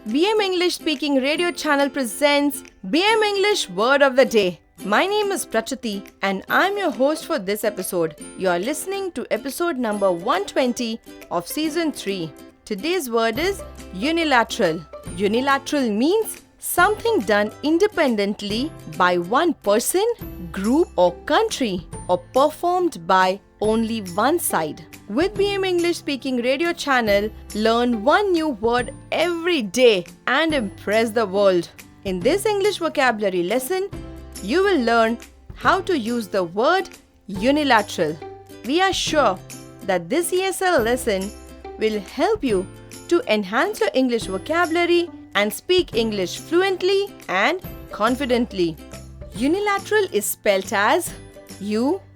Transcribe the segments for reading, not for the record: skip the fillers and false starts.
BM English Speaking Radio Channel presents BM English Word of the Day. My name is Prachati and I'm your host for this episode. You are listening to episode number 120 of season 3. Today's word is unilateral. Unilateral means something done independently by one person, group or country, or performed by only one side. With BM English Speaking Radio Channel, learn one new word every day and impress the world. In this English vocabulary lesson, you will learn how to use the word unilateral. We are sure that this ESL lesson will help you to enhance your English vocabulary and speak English fluently and confidently. Unilateral is spelled as UNILATERAL.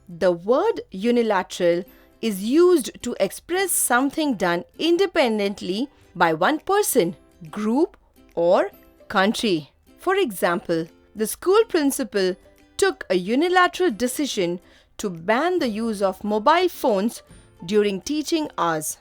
The word unilateral is used to express something done independently by one person, group, or country. For example, the school principal took a unilateral decision to ban the use of mobile phones during teaching hours.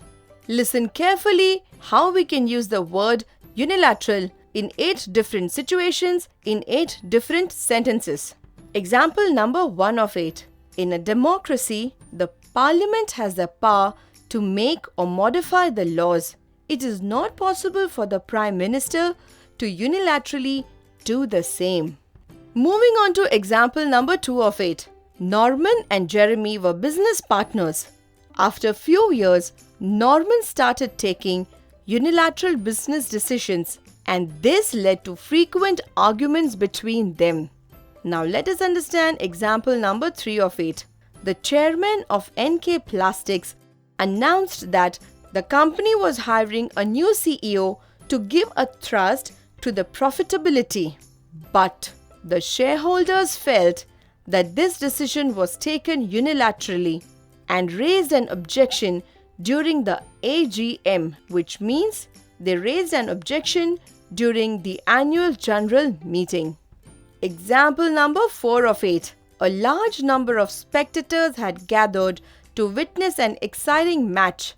Listen carefully how we can use the word unilateral in 8 different situations in 8 different sentences. Example number 1 of 8. In a democracy, the parliament has the power to make or modify the laws. It is not possible for the prime minister to unilaterally do the same. Moving on to example number 2 of 8. Norman and Jeremy were business partners. After a few years, Norman started taking unilateral business decisions, and this led to frequent arguments between them. Now let us understand example number 3 of 8. The chairman of NK Plastics announced that the company was hiring a new CEO to give a thrust to the profitability. But the shareholders felt that this decision was taken unilaterally and raised an objection during the AGM, which means they raised an objection during the annual general meeting. Example number 4 of 8. A large number of spectators had gathered to witness an exciting match.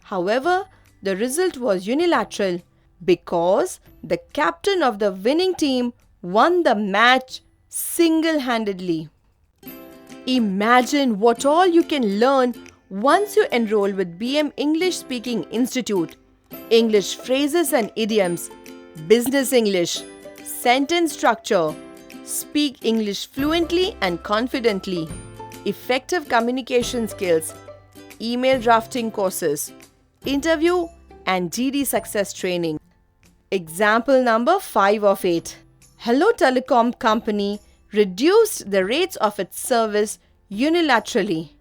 However, the result was unilateral because the captain of the winning team won the match single-handedly. Imagine what all you can learn once you enroll with BM English Speaking Institute. English phrases and idioms, business English, sentence structure, speak English fluently and confidently, effective communication skills, email drafting courses, interview and GD success training. Example number 5 of 8. Hello Telecom Company reduced the rates of its service unilaterally,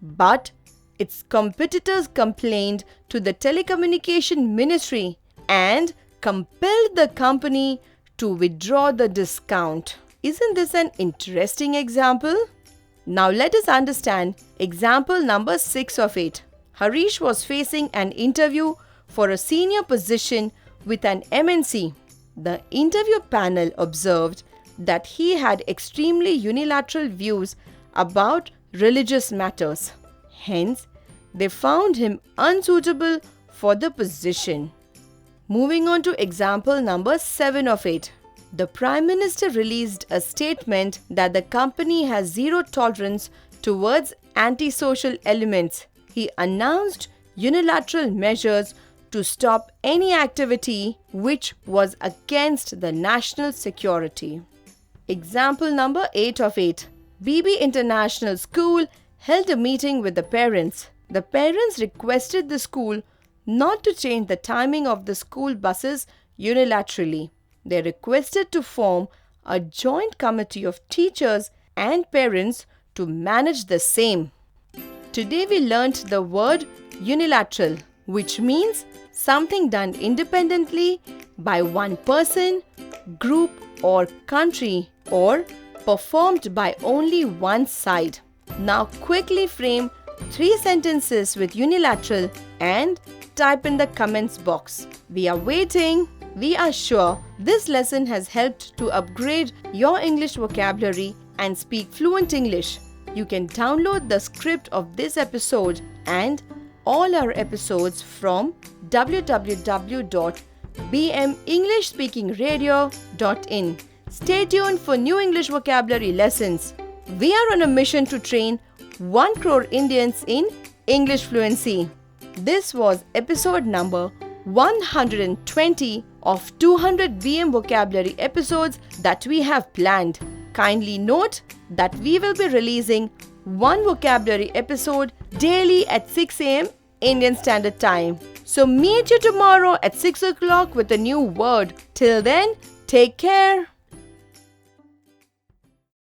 but its competitors complained to the Telecommunication Ministry and compelled the company to withdraw the discount. Isn't this an interesting example? Now let us understand example number 6 of 8. Harish was facing an interview for a senior position with an MNC. The interview panel observed that he had extremely unilateral views about religious matters. Hence, they found him unsuitable for the position. Moving on to example number 7 of 8. The Prime Minister released a statement that the company has zero tolerance towards antisocial elements. He announced unilateral measures to stop any activity which was against the national security. Example number 8 of 8. BB International School held a meeting with the parents. The parents requested the school not to change the timing of the school buses unilaterally. They requested to form a joint committee of teachers and parents to manage the same. Today we learnt the word unilateral, which means something done independently by one person, group or country, or performed by only one side. Now quickly frame 3 sentences with unilateral and type in the comments box. We are waiting. We are sure this lesson has helped to upgrade your English vocabulary and speak fluent English. You can download the script of this episode and all our episodes from www.bmenglishspeakingradio.in. Stay tuned for new English vocabulary lessons. We are on a mission to train 1 crore Indians in English fluency. This was episode number 120 of 200 BM vocabulary episodes that we have planned. Kindly note that we will be releasing one vocabulary episode daily at 6 a.m. Indian Standard Time. So meet you tomorrow at 6 o'clock with a new word. Till then, take care.